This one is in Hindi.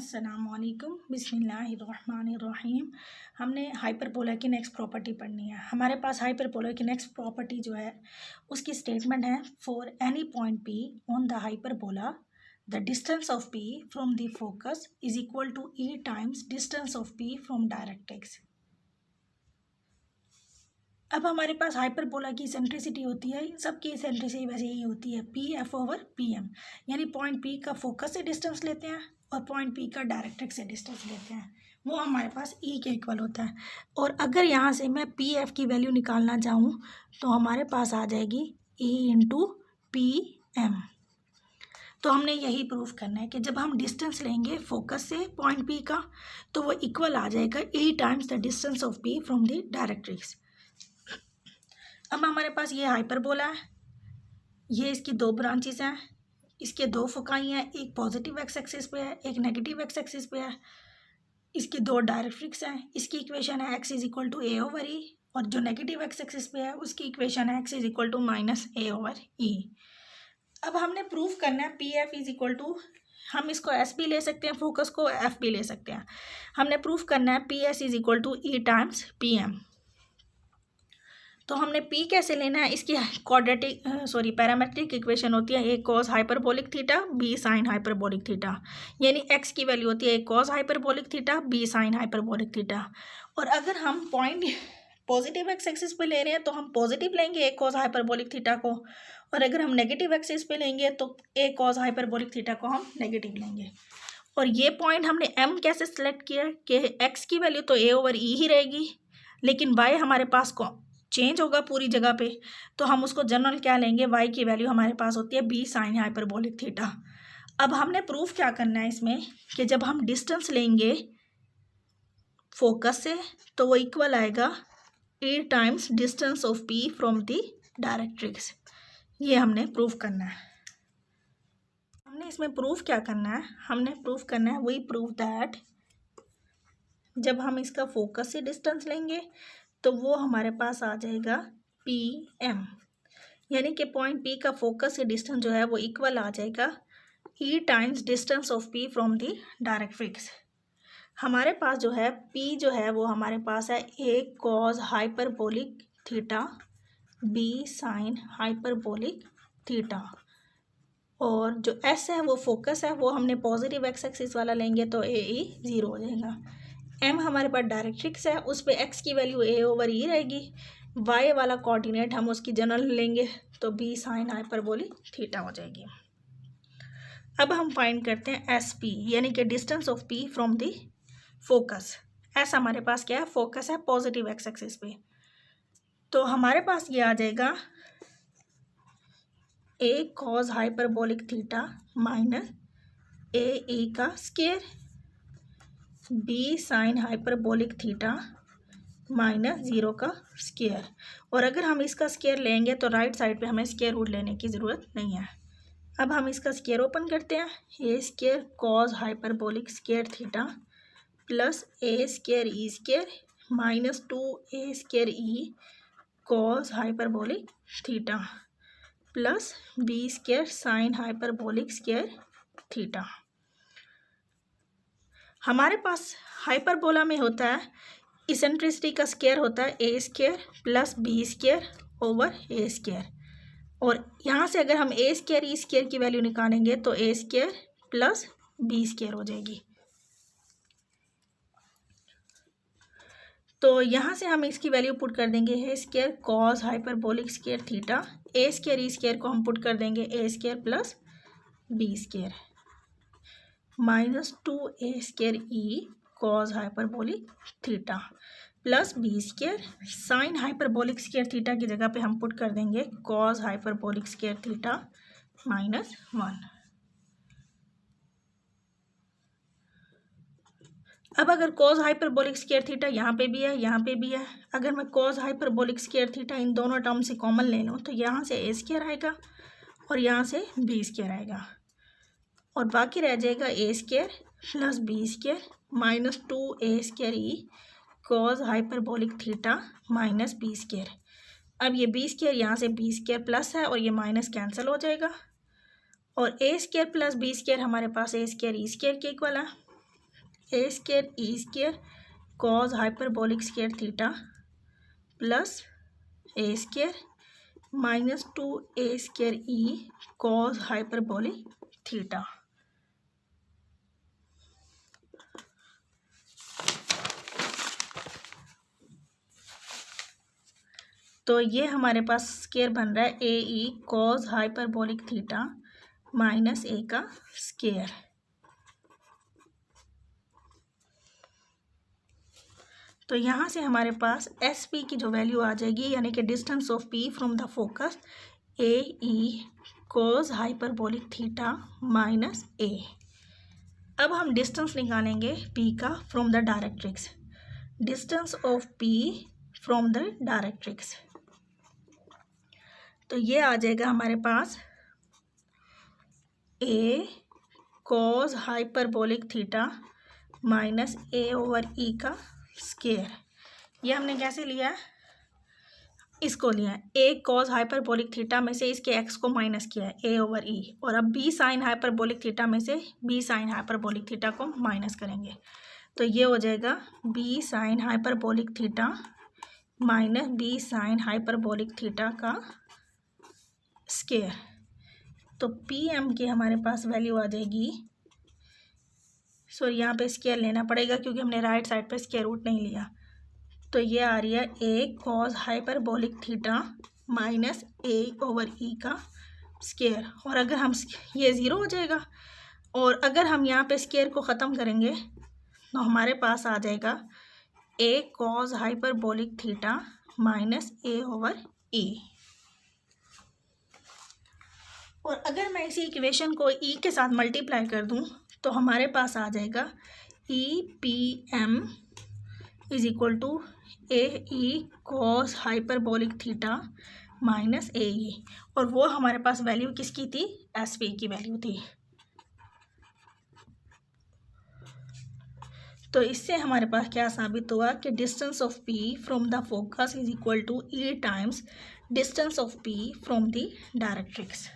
अस्सलामुअलैकुम बिस्मिल्लाहिर्रहमानिर्रहीम। हमने हाइपरबोला की नेक्स्ट प्रॉपर्टी पढ़नी है। हमारे पास हाइपरबोला की नेक्स्ट प्रॉपर्टी जो है उसकी स्टेटमेंट है, for any point P on the hyperbola the distance of P from the focus is equal to e times distance of P from directrix. अब हमारे पास हाइपरबोला की सेंट्रिसिटी होती है, सबकी सेंट्रिसिटी वैसे ही होती है P F over P M, यानी पॉइंट पी का फोकस से डिस्टेंस लेते हैं और पॉइंट पी का डायरेक्ट्रिक्स से डिस्टेंस लेते हैं, वो हमारे पास ई के इक्वल होता है। और अगर यहाँ से मैं पी एफ की वैल्यू निकालना चाहूँ तो हमारे पास आ जाएगी ई इंटू पी एम। तो हमने यही प्रूफ करना है कि जब हम डिस्टेंस लेंगे फोकस से पॉइंट पी का तो वो इक्वल आ जाएगा E times the distance of P from the directrix. अब हमारे पास ये हाइपरबोला है, ये इसकी दो ब्रांचेस हैं, इसके दो फोकाई हैं, एक पॉजिटिव एक्स एक्सिस पे है, एक नेगेटिव एक्स एक्सिस पे है। इसकी दो डायरेक्ट्रिक्स हैं, इसकी इक्वेशन है X is equal to A over E, और जो नेगेटिव एक्स एक्सिस पे है उसकी इक्वेशन है X is equal to minus A over E. अब हमने प्रूफ करना है P F is equal to, हम इसको एस भी ले सकते हैं, फोकस को एफ भी ले सकते हैं। हमने प्रूफ करना है P S is equal to e times P M. तो हमने p कैसे लेना है, इसकी पैरामेट्रिक इक्वेशन होती है A cos hyperbolic theta b sine hyperbolic theta, यानी x की वैल्यू होती है A cos hyperbolic theta b sine hyperbolic theta. और अगर हम पॉइंट पॉजिटिव एक्स एक्सिस पे ले रहे हैं तो हम पॉजिटिव लेंगे ए कॉस हाइपरबोलिक थीटा को, और अगर हम नेगेटिव एक्सिस पे लेंगे तो ए कॉस हाइपरबोलिक थीटा को हम नेगेटिव लेंगे। और ये पॉइंट हमने m कैसे सेलेक्ट किया कि x की वैल्यू तो a ओवर ई ही रहेगी, लेकिन y हमारे पास चेंज होगा पूरी जगह पे, तो हम उसको जनरल क्या लेंगे, y की वैल्यू हमारे पास होती है b साइन हाइपरबोलिक थीटा। अब हमने प्रूफ क्या करना है इसमें कि जब हम डिस्टेंस लेंगे फोकस से तो वो इक्वल आएगा e times distance of p from the directrix. ये हमने प्रूफ करना है। हमने इसमें प्रूफ क्या करना है, हमने प्रूफ करना है वही प्रूफ दैट जब हम इसका फोकस से डिस्टेंस लेंगे तो वो हमारे पास आ जाएगा पी एम, यानी कि पॉइंट पी का फोकस से डिस्टेंस जो है वो इक्वल आ जाएगा E times distance of P from the directrix. हमारे पास जो है पी जो है वो हमारे पास है A cos hyperbolic theta B sine hyperbolic theta, और जो एस है वो फोकस है, वो हमने पॉजिटिव एक्स एक्सिस वाला लेंगे तो ए ई ज़ीरो हो जाएगा। एम हमारे पास डायरेक्ट्रिक्स है, उस पर एक्स की वैल्यू ए ओवर ई रहेगी, वाई वाला कोऑर्डिनेट हम उसकी जनरल लेंगे तो बी साइन हाइपरबोलिक थीटा हो जाएगी। अब हम फाइंड करते हैं एस पी, यानी कि distance of P from the focus. S हमारे पास क्या है, फोकस है पॉजिटिव एक्स एक्सिस पे, तो हमारे पास ये आ जाएगा a cos hyperbolic theta minus A e का square b sine hyperbolic theta minus zero का स्केयर। और अगर हम इसका स्केयर लेंगे तो राइट साइड पे हमें स्केयर रूट लेने की ज़रूरत नहीं है। अब हम इसका स्केयर ओपन करते हैं, A square cos hyperbolic square theta plus A square E square minus 2a square E cos hyperbolic theta plus B square sine hyperbolic square theta. हमारे पास हाइपरबोला में होता है इसेंट्रिसिटी का स्केयर होता है A square plus B square over A square, और यहाँ से अगर हम ए स्केयर ई स्केयर की वैल्यू निकालेंगे तो A square plus B square हो जाएगी। तो यहाँ से हम इसकी वैल्यू पुट कर देंगे A square cos hyperbolic square theta, A square E square को हम पुट कर देंगे A square plus B square minus 2a square E cos hyperbolic theta plus B square sine hyperbolic square theta की जगह पे हम पुट कर देंगे cos hyperbolic square theta minus 1। अब अगर कॉस हाइपरबोलिक स्केयर थीटा यहाँ पे भी है, यहाँ पे भी है, अगर मैं cos hyperbolic square theta in दोनों टर्म से कॉमन ले लूँ तो यहाँ से ए स्केयर आएगा और यहाँ से बी स्केयर आएगा, और बाकी रह जाएगा A square plus B square minus 2a square E cos hyperbolic theta minus B square. अब ये बी स्केयर यहाँ से बी स्केयर प्लस है और ये माइनस कैंसिल हो जाएगा, और A square plus B square हमारे पास ए स्केयर ई स्केयर के इक्वल है, A square E square cos hyperbolic square theta plus A square minus 2a square E cos hyperbolic theta. तो ये हमारे पास स्क्वायर बन रहा है A E cos hyperbolic theta minus A का स्क्वायर। तो यहाँ से हमारे पास एस पी की जो वैल्यू आ जाएगी, यानी कि distance of P from the focus, A E cos hyperbolic theta minus A. अब हम डिस्टेंस निकालेंगे पी का from the directrix. Distance of P from the directrix, तो ये आ जाएगा हमारे पास A cos hyperbolic theta minus A over E का स्क्वायर। ये हमने कैसे लिया है, इसको लिया है ए कॉस हाइपरबोलिक थीटा में से इसके एक्स को माइनस किया है ए ओवर ई, और अब बी साइन हाइपरबोलिक थीटा में से बी साइन हाइपरबोलिक थीटा को माइनस करेंगे। तो ये हो जाएगा b sine hyperbolic theta minus b sine hyperbolic theta का स्क्वायर। तो पी एम की हमारे पास वैल्यू आ जाएगी, सॉरी यहाँ पे स्क्वायर लेना पड़ेगा क्योंकि हमने राइट साइड पे स्क्वायर रूट नहीं लिया। तो ये आ रही है A cos hyperbolic theta minus A over E का स्क्वायर। और अगर हम ये ज़ीरो हो जाएगा, और अगर हम यहाँ पे स्क्वायर को ख़त्म करेंगे तो हमारे पास आ जाएगा a cos hyperbolic theta minus A over E. और अगर मैं इसी इक्वेशन को ई के साथ मल्टीप्लाई कर दूं तो हमारे पास आ जाएगा E P M is equal to A E cos hyperbolic theta minus A E, और वो हमारे पास वैल्यू किसकी थी, एस पी की वैल्यू थी। तो इससे हमारे पास क्या साबित हुआ कि distance of P from the focus is equal to e times distance of P from the directrix.